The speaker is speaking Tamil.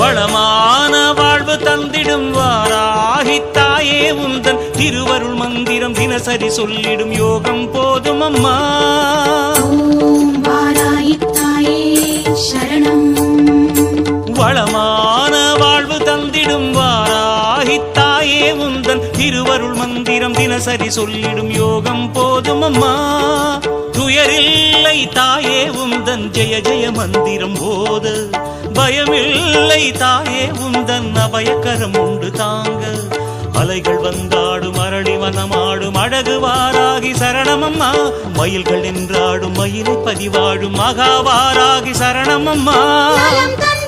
வளமான வாழ்வு தந்திடும் வாராகி தாயே உந்தன் திருவருள் மந்திரம் தினசரி சொல்லிடும் யோகம் போதும் அம்மா. ஓம் வாராகி தாயே சரணம். வளமான வாழ்வு தந்திடும் வாராகி தாயே உந்தன் திருவருள் மந்திரம் தினசரி சொல்லிடும் யோகம் போதும் அம்மா. துயரில்லை தாயே உந்தன் ஜெய ஜெய மந்திரம் போத, பயமில்லை தாயே உந்தன் அபயக்கரம் உண்டு தாங்க. அலைகள் வந்தாடும் அரளி வனமாடும் அழகு வாராகி சரணமம்மா. மயில்கள் நின்றாடும் மயிலை பதிவாடும் மகாவாராகி சரணமம்மா. நலம் தந்த